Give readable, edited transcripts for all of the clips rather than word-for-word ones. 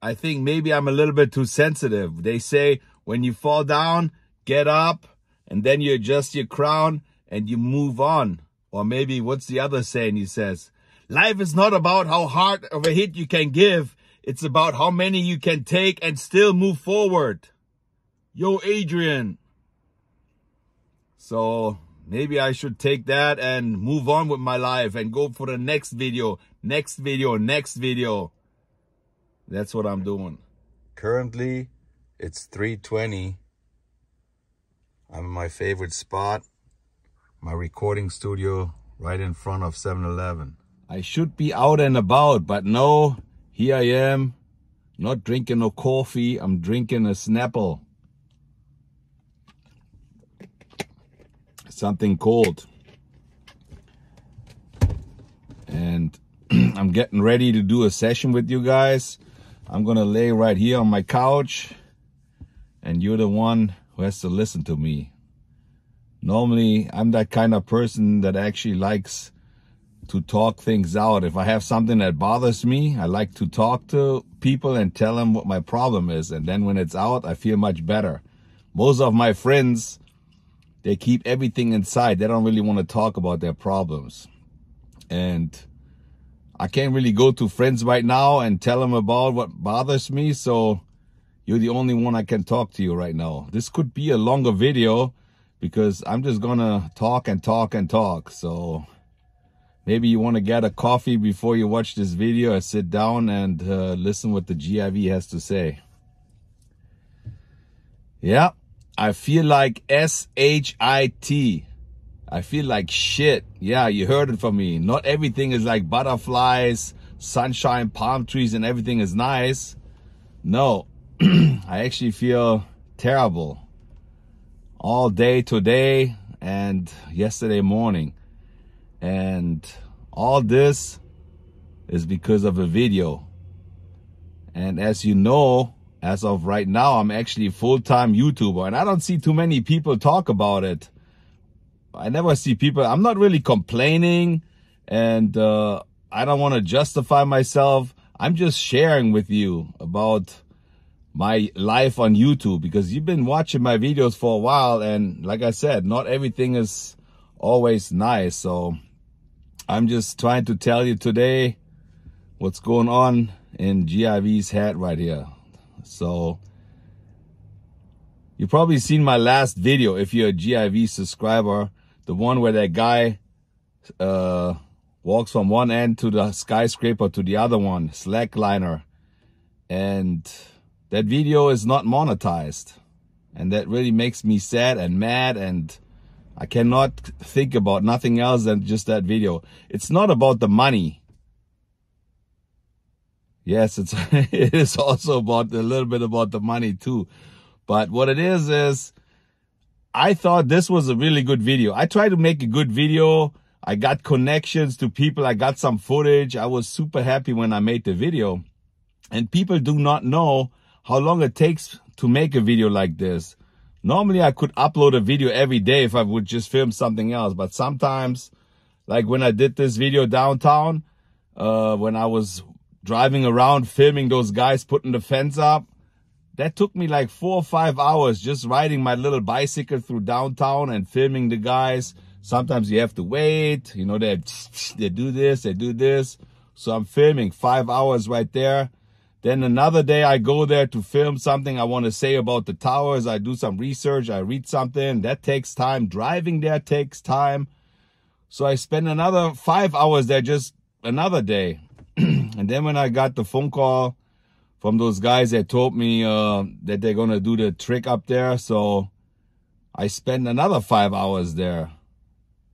I think maybe I'm a little bit too sensitive. They say when you fall down, get up, and then you adjust your crown and you move on. Or maybe, what's the other saying he says? Life is not about how hard of a hit you can give. It's about how many you can take and still move forward. Yo, Adrian. So maybe I should take that and move on with my life and go for the next video, next video, next video. That's what I'm doing. Currently, it's 3:20. I'm in my favorite spot, my recording studio right in front of 7-Eleven. I should be out and about, but no, here I am, not drinking no coffee. I'm drinking a Snapple. Something cold. And I'm getting ready to do a session with you guys. I'm gonna lay right here on my couch, and you're the one who has to listen to me. Normally, I'm that kind of person that actually likes to talk things out. If I have something that bothers me, I like to talk to people and tell them what my problem is. And then when it's out, I feel much better. Most of my friends, they keep everything inside. They don't really want to talk about their problems. And I can't really go to friends right now and tell them about what bothers me. So you're the only one I can talk to you right now. This could be a longer video because I'm just gonna talk and talk and talk. So maybe you want to get a coffee before you watch this video or sit down and listen what the GIV has to say. Yeah, I feel like S-H-I-T. I feel like shit. Yeah, you heard it from me. Not everything is like butterflies, sunshine, palm trees, and everything is nice. No, I actually feel terrible all day today and yesterday morning. And all this is because of a video. And as you know, as of right now, I'm actually a full-time YouTuber. And I don't see too many people talk about it. I never see people. I'm not really complaining. And I don't want to justify myself. I'm just sharing with you about my life on YouTube. Because you've been watching my videos for a while. And like I said, not everything is always nice. So I'm just trying to tell you today what's going on in GIV's head right here. So you've probably seen my last video if you're a GIV subscriber, the one where that guy walks from one end to the skyscraper to the other one, slackliner. And that video is not monetized. And that really makes me sad and mad, and I cannot think about nothing else than just that video. It's not about the money. Yes, it is also about a little bit about the money too. But what it is I thought this was a really good video. I tried to make a good video. I got connections to people. I got some footage. I was super happy when I made the video. And people do not know how long it takes to make a video like this. Normally, I could upload a video every day if I would just film something else. But sometimes, like when I did this video downtown, when I was driving around filming those guys putting the fence up, that took me like 4 or 5 hours just riding my little bicycle through downtown and filming the guys. Sometimes you have to wait, you know, they do this, they do this. So I'm filming 5 hours right there. Then another day I go there to film something I want to say about the towers. I do some research, I read something. That takes time. Driving there takes time. So I spend another 5 hours there just another day. And then when I got the phone call from those guys that told me that they're going to do the trick up there. So I spent another 5 hours there.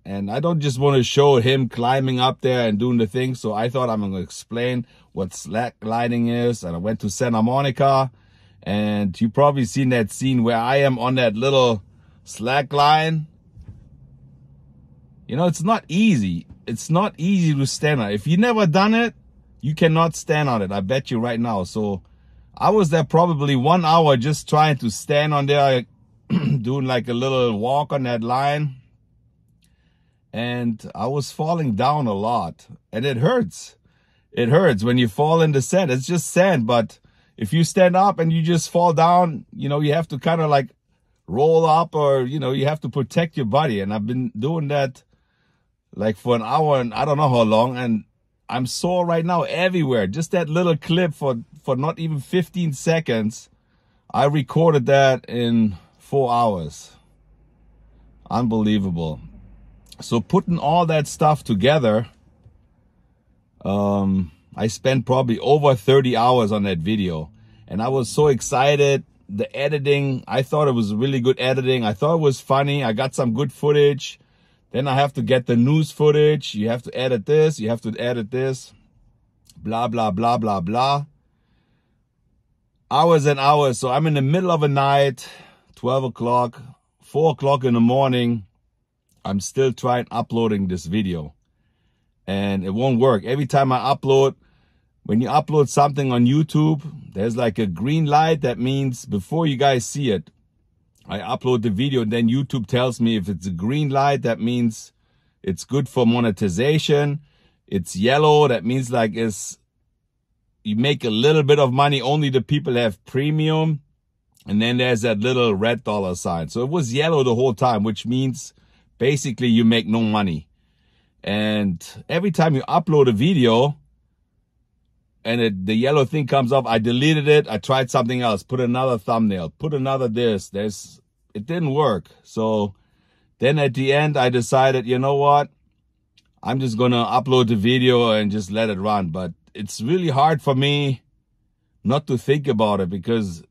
And I don't just want to show him climbing up there and doing the thing. So I thought I'm going to explain what slacklining is. And I went to Santa Monica. And you've probably seen that scene where I am on that little slack line. You know, it's not easy. It's not easy to stand on it. If you've never done it, you cannot stand on it. I bet you right now. So I was there probably 1 hour just trying to stand on there, doing like a little walk on that line. And I was falling down a lot. And it hurts. It hurts when you fall in the sand. It's just sand, but if you stand up and you just fall down, you know, you have to kind of like roll up, or, you know, you have to protect your body. And I've been doing that like for an hour and I don't know how long. And I'm sore right now everywhere. Just that little clip for not even 15 seconds. I recorded that in 4 hours. Unbelievable. So putting all that stuff together, I spent probably over 30 hours on that video. And I was so excited. The editing, I thought it was really good editing. I thought it was funny. I got some good footage. Then I have to get the news footage. You have to edit this. You have to edit this. Blah, blah, blah, blah, blah. Hours and hours. So I'm in the middle of a night, 12 o'clock, 4 o'clock in the morning. I'm still trying uploading this video. And it won't work. Every time I upload, when you upload something on YouTube, there's like a green light. That means before you guys see it, I upload the video, and then YouTube tells me if it's a green light, that means it's good for monetization. It's yellow, that means like you make a little bit of money. Only the people have premium. And then there's that little red dollar sign. So it was yellow the whole time, which means basically you make no money. And every time you upload a video and the yellow thing comes up, I deleted it. I tried something else, put another thumbnail, put another this. It didn't work. So then at the end, I decided, you know what? I'm just going to upload the video and just let it run. But it's really hard for me not to think about it, because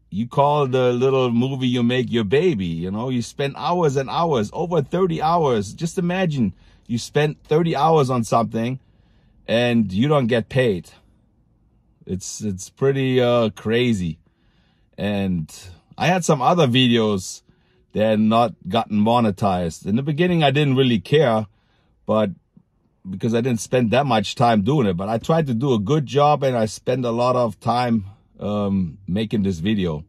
you call the little movie you make your baby, you know, you spend hours and hours, over 30 hours. Just imagine you spent 30 hours on something and you don't get paid. It's pretty crazy. And I had some other videos that had not gotten monetized. In the beginning, I didn't really care, but because I didn't spend that much time doing it, but I tried to do a good job, and I spent a lot of time making this video.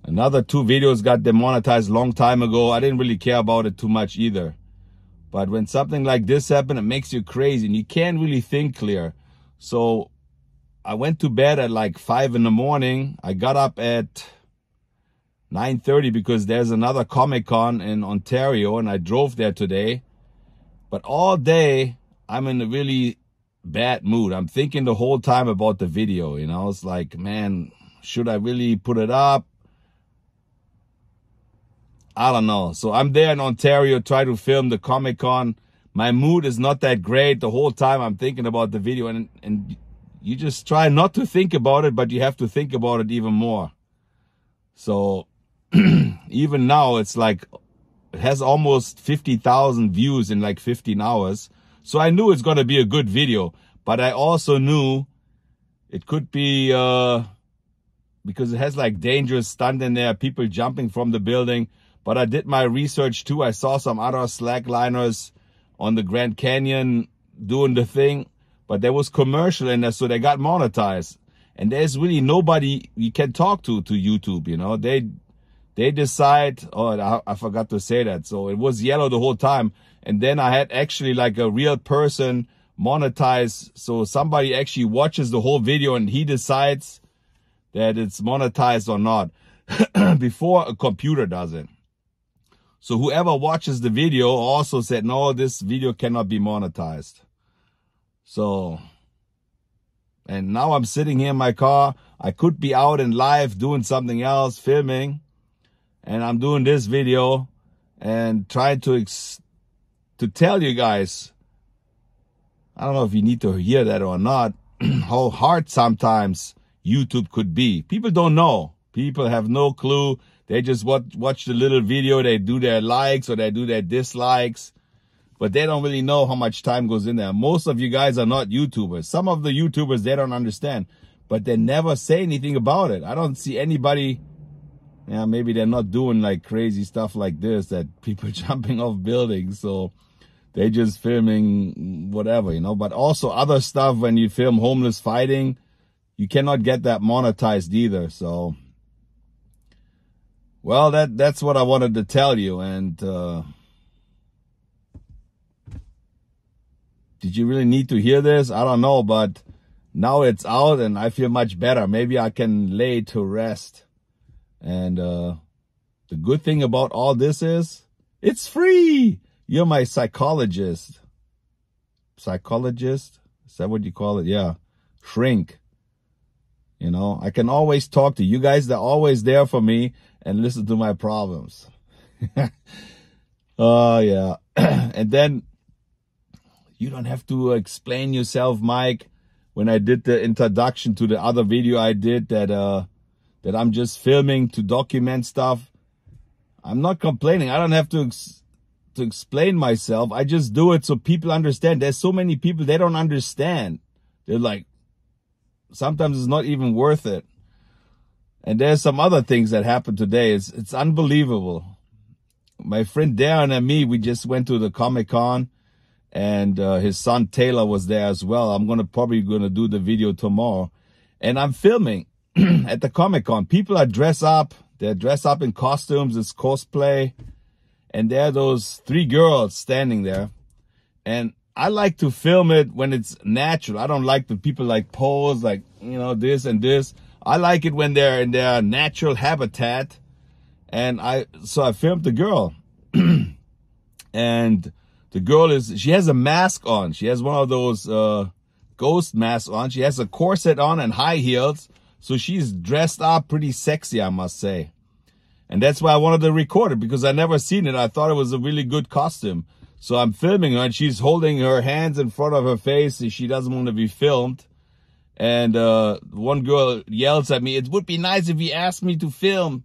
Another 2 videos got demonetized a long time ago. I didn't really care about it too much either. But when something like this happened, it makes you crazy and you can't really think clear. So I went to bed at like 5 in the morning. I got up at 9:30 because there's another Comic-Con in Ontario, and I drove there today. But all day, I'm in a really bad mood. I'm thinking the whole time about the video, you know. It's like, man, should I really put it up? I don't know. So I'm there in Ontario, try to film the Comic-Con. My mood is not that great. The whole time I'm thinking about the video, and you just try not to think about it, but you have to think about it even more. So even now, it's like, it has almost 50,000 views in like 15 hours. So I knew it's going to be a good video, but I also knew it could be, because it has like dangerous stunt in there, people jumping from the building. But I did my research too. I saw some other slackliners on the Grand Canyon doing the thing, but there was commercial in there, so they got monetized. And there's really nobody you can talk to YouTube, you know. They decide, oh, I forgot to say that. So it was yellow the whole time. And then I had actually like a real person monetize. So somebody actually watches the whole video and he decides that it's monetized or not before a computer does it. So whoever watches the video also said, no, this video cannot be monetized. So, and now I'm sitting here in my car. I could be out in live doing something else, filming. And I'm doing this video and trying to tell you guys, I don't know if you need to hear that or not, how hard sometimes YouTube could be. People don't know. People have no clue. They just watch the little video. They do their likes or they do their dislikes. But they don't really know how much time goes in there. Most of you guys are not YouTubers. Some of the YouTubers, they don't understand. But they never say anything about it. I don't see anybody... Yeah, maybe they're not doing like crazy stuff like this, that people jumping off buildings. So they're just filming whatever, you know. But also other stuff, when you film homeless fighting, you cannot get that monetized either. So, well, that's what I wanted to tell you. And did you really need to hear this? I don't know, but now it's out and I feel much better. Maybe I can lay to rest. And the good thing about all this is it's free. You're my psychologist. Psychologist? Is that what you call it? Yeah. Shrink. You know, I can always talk to you guys. They're always there for me and listen to my problems. Oh, yeah. And then you don't have to explain yourself, Mike. When I did the introduction to the other video I did that I'm just filming to document stuff. I'm not complaining. I don't have to explain myself. I just do it so people understand. There's so many people, they don't understand. They're like, sometimes it's not even worth it. And there's some other things that happened today. It's unbelievable. My friend Darren and me, we just went to the Comic-Con. And his son Taylor was there as well. I'm probably gonna do the video tomorrow. And I'm filming at the Comic-Con. People are dressed up. They're dressed up in costumes. It's cosplay. And there are those 3 girls standing there. And I like to film it when it's natural. I don't like the people like pose, like, you know, this and this. I like it when they're in their natural habitat. And so I filmed the girl. And the girl she has a mask on. She has one of those ghost masks on. She has a corset on and high heels. So she's dressed up pretty sexy, I must say. And that's why I wanted to record it, because I never seen it. I thought it was a really good costume. So I'm filming her and she's holding her hands in front of her face. She doesn't want to be filmed. And one girl yells at me, "It would be nice if you asked me to film."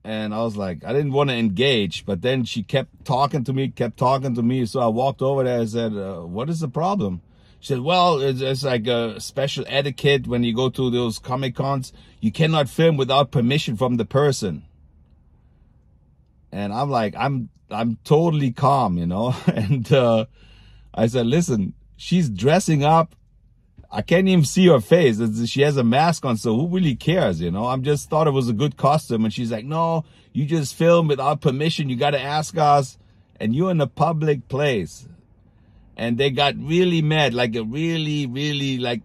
And I was like, I didn't want to engage, but then she kept talking to me. So I walked over there and said, what is the problem? She said, well, it's like a special etiquette when you go to those Comic-Cons. You cannot film without permission from the person. And I'm like, I'm totally calm, you know. And I said, listen, she's dressing up. I can't even see her face. She has a mask on, so who really cares, you know? I just thought it was a good costume. And she's like, no, you just film without permission. You got to ask us. And you're in a public place. And they got really mad, like a really, really, like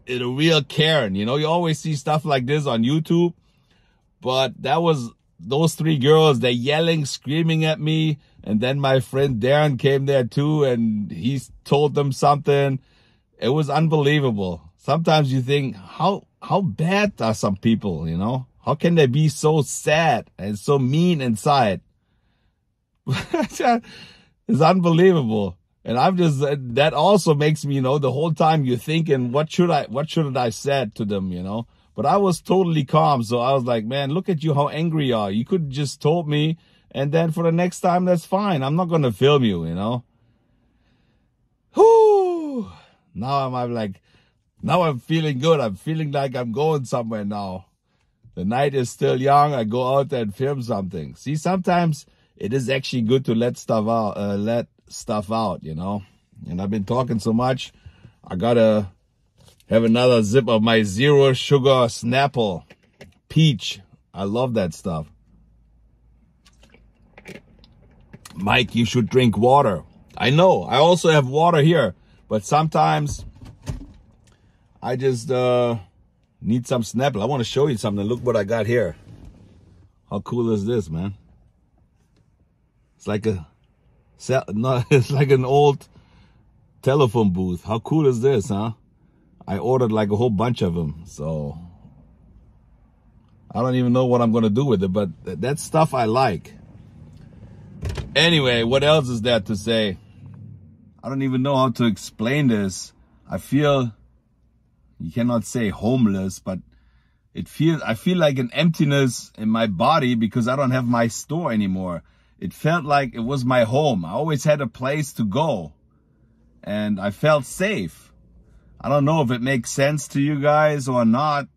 a real Karen. You know, you always see stuff like this on YouTube. But that was those 3 girls. They're yelling, screaming at me. And then my friend Darren came there too. And he told them something. It was unbelievable. Sometimes you think, how bad are some people, you know? How can they be so sad and so mean inside? It's unbelievable. And I'm just, that also makes me, you know, the whole time you're thinking, what should I said to them, you know? But I was totally calm. So I was like, man, look at you, how angry you are. You could have just told me. And then for the next time, that's fine. I'm not going to film you, you know? Whew. Now I'm feeling good. I'm feeling like I'm going somewhere now. The night is still young. I go out there and film something. See, sometimes it is actually good to let stuff out, you know. And I've been talking so much. I gotta have another sip of my 0 sugar Snapple peach. I love that stuff. Mike, you should drink water. I know. I also have water here. But sometimes I just need some Snapple. I want to show you something. Look what I got here. How cool is this, man? It's like it's like an old telephone booth. How cool is this, huh? I ordered like a whole bunch of them. So I don't even know what I'm going to do with it, but that's stuff I like. Anyway, what else is there to say? I don't even know how to explain this. I feel, you cannot say homeless, but I feel like an emptiness in my body because I don't have my store anymore. It felt like it was my home. I always had a place to go and I felt safe. I don't know if it makes sense to you guys or not,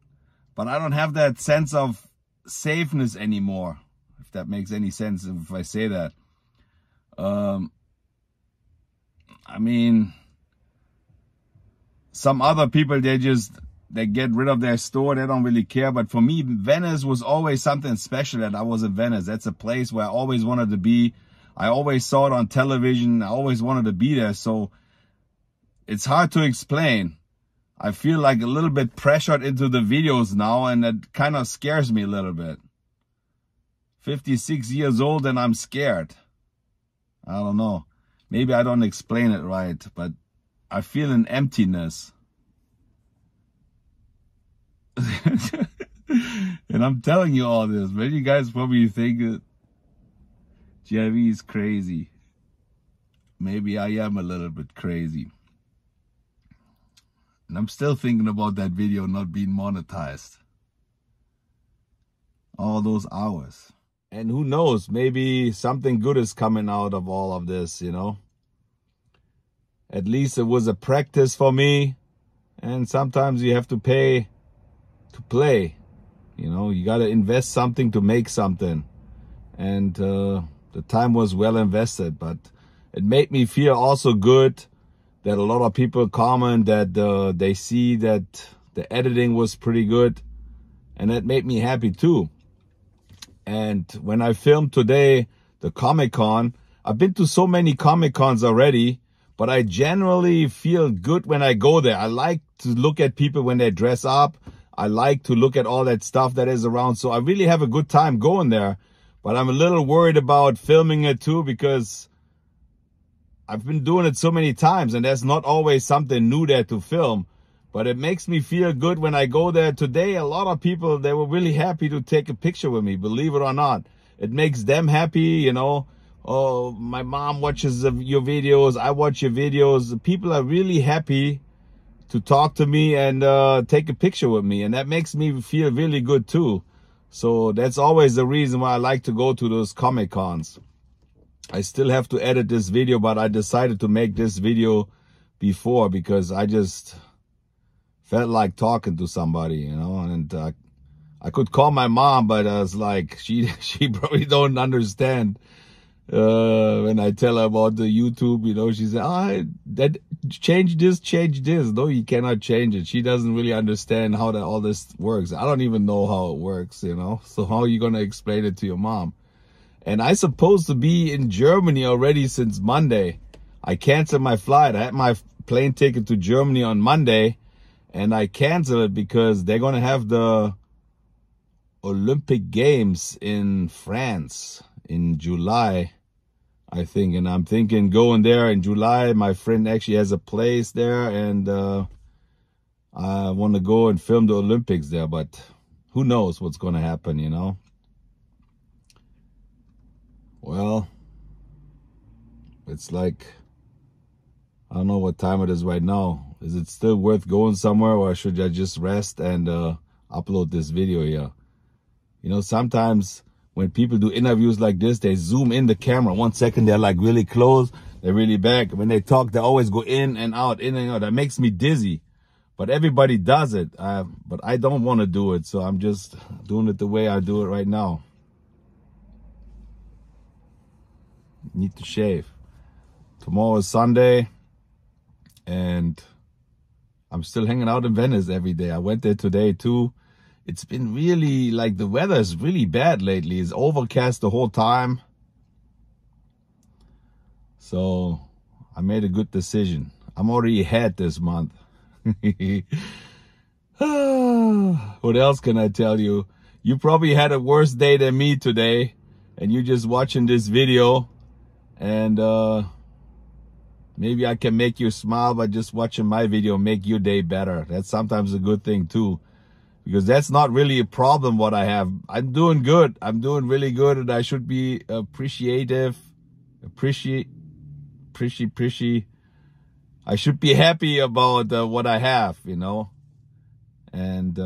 but I don't have that sense of safeness anymore. If that makes any sense if I say that. I mean, some other people, they get rid of their store. They don't really care. But for me, Venice was always something special that I was in Venice. That's a place where I always wanted to be. I always saw it on television. I always wanted to be there. So it's hard to explain. I feel like a little bit pressured into the videos now, and that kind of scares me a little bit. 56 years old and I'm scared. I don't know. Maybe I don't explain it right, but I feel an emptiness. And I'm telling you all this, but you guys probably think that GIV is crazy. Maybe I am a little bit crazy. And I'm still thinking about that video not being monetized. All those hours. And who knows, maybe something good is coming out of all of this, you know. At least it was a practice for me. And sometimes you have to pay to play. You know, you got to invest something to make something. And the time was well invested. But it made me feel also good that a lot of people comment that they see that the editing was pretty good. And that made me happy too. And when I filmed today, the Comic-Con, I've been to so many Comic-Cons already, but I generally feel good when I go there. I like to look at people when they dress up. I like to look at all that stuff that is around. So I really have a good time going there. But I'm a little worried about filming it too, because I've been doing it so many times and there's not always something new there to film. But it makes me feel good when I go there. Today, a lot of people, they were really happy to take a picture with me, believe it or not. It makes them happy, you know. Oh, my mom watches your videos. I watch your videos. People are really happy to talk to me and take a picture with me. And that makes me feel really good too. So that's always the reason why I like to go to those Comic-Cons. I still have to edit this video, but I decided to make this video before because I just felt like talking to somebody, you know. And I could call my mom, but I was like, she probably don't understand when I tell her about the YouTube, you know. She said, that change this. No, you cannot change it. She doesn't really understand how all this works. I don't even know how it works, you know. So how are you going to explain it to your mom? And I supposed to be in Germany already since Monday. I canceled my flight. I had my plane ticket to Germany on Monday, and I canceled it because they're going to have the Olympic Games in France in July, I think. And I'm thinking going there in July. My friend actually has a place there, and I want to go and film the Olympics there. But who knows what's going to happen, you know. Well, it's like, I don't know what time it is right now. Is it still worth going somewhere, or should I just rest and upload this video here? You know, sometimes when people do interviews like this, they zoom in the camera. 1 second, they're like really close. They're really back. When they talk, they always go in and out, in and out. That makes me dizzy. But everybody does it. But I don't want to do it. So I'm just doing it the way I do it right now. Need to shave. Tomorrow is Sunday, and I'm still hanging out in Venice every day. I went there today too. It's been really, like, the weather is really bad lately. It's overcast the whole time. So I made a good decision. I'm already ahead this month. What else can I tell you? You probably had a worse day than me today, and you're just watching this video. And maybe I can make you smile by just watching my video, make your day better. That's sometimes a good thing too, because that's not really a problem what I have. I'm doing good. I'm doing really good, and I should be appreciative. I should be happy about what I have, you know. And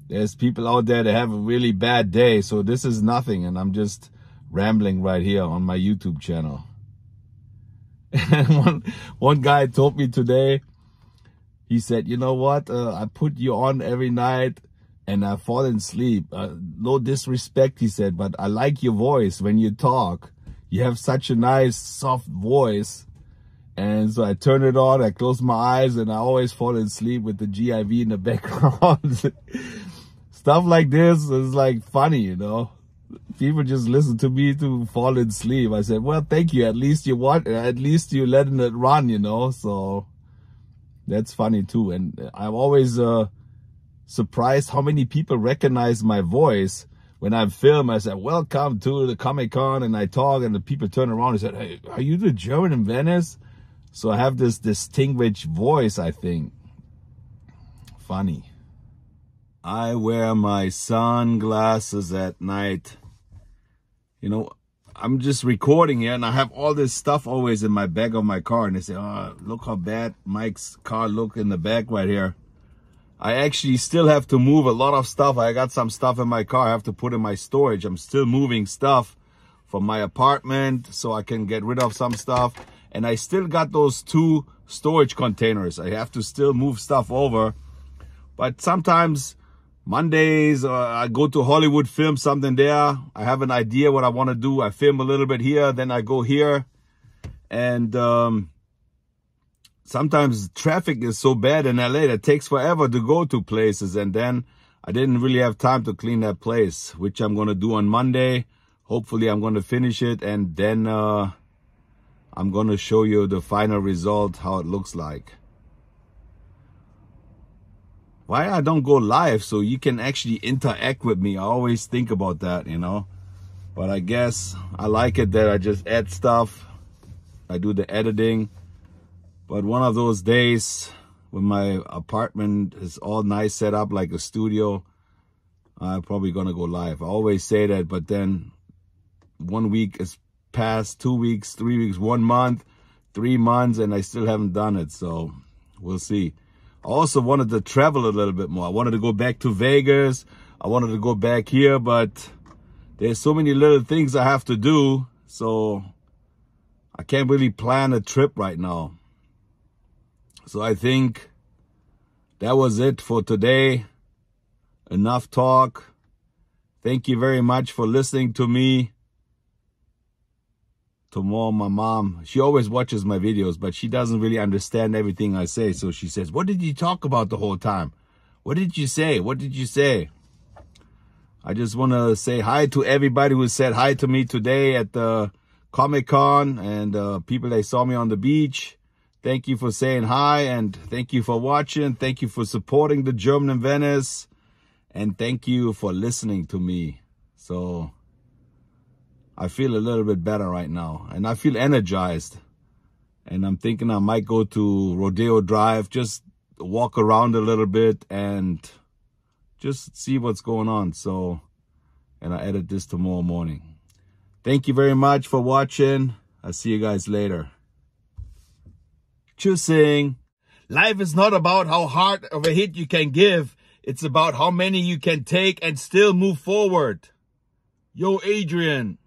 there's people out there that have a really bad day, so this is nothing, and I'm just rambling right here on my YouTube channel. And one guy told me today, he said, you know what, I put you on every night and I fall asleep. No disrespect, he said, but I like your voice when you talk. You have such a nice, soft voice. And so I turn it on, I close my eyes, and I always fall asleep with the GIV in the background. Stuff like this is like funny, you know. People just listen to me to fall asleep. I said, well, thank you. At least you letting it run, you know. So That's funny too. And I'm always surprised how many people recognize my voice when I film. I said, welcome to the Comic-Con, and I talk, and the people turn around and said, hey, are you the German in Venice? So I have this distinguished voice, I think. Funny. I wear my sunglasses at night. You know, I'm just recording here, and I have all this stuff always in my back of my car. And they say, oh, look how bad Mike's car look in the back right here. I actually still have to move a lot of stuff. I got some stuff in my car I have to put in my storage. I'm still moving stuff from my apartment so I can get rid of some stuff. And I still got those 2 storage containers. I have to still move stuff over. But sometimes Mondays, I go to Hollywood, film something there. I have an idea what I want to do. I film a little bit here, then I go here. And sometimes traffic is so bad in LA that it takes forever to go to places. And then I didn't really have time to clean that place, which I'm going to do on Monday. Hopefully I'm going to finish it. And then I'm going to show you the final result, how it looks like. Why I don't go live so you can actually interact with me. I always think about that, you know. But I guess I like it that I just add stuff. I do the editing. But one of those days when my apartment is all nice set up like a studio, I'm probably going to go live. I always say that, but then 1 week is past, 2 weeks, 3 weeks, 1 month, 3 months, and I still haven't done it. So we'll see. I also wanted to travel a little bit more. I wanted to go back to Vegas. I wanted to go back here, but there's so many little things I have to do. So I can't really plan a trip right now. So I think that was it for today. Enough talk. Thank you very much for listening to me. Tomorrow, my mom, she always watches my videos, but she doesn't really understand everything I say. So she says, what did you talk about the whole time? What did you say? What did you say? I just want to say hi to everybody who said hi to me today at the Comic-Con, and people that saw me on the beach. Thank you for saying hi, and thank you for watching. Thank you for supporting the German in Venice, and thank you for listening to me. So I feel a little bit better right now, and I feel energized. And I'm thinking I might go to Rodeo Drive, just walk around a little bit and just see what's going on. So, and I edit this tomorrow morning. Thank you very much for watching. I'll see you guys later. Tschüssing. Life is not about how hard of a hit you can give. It's about how many you can take and still move forward. Yo, Adrian.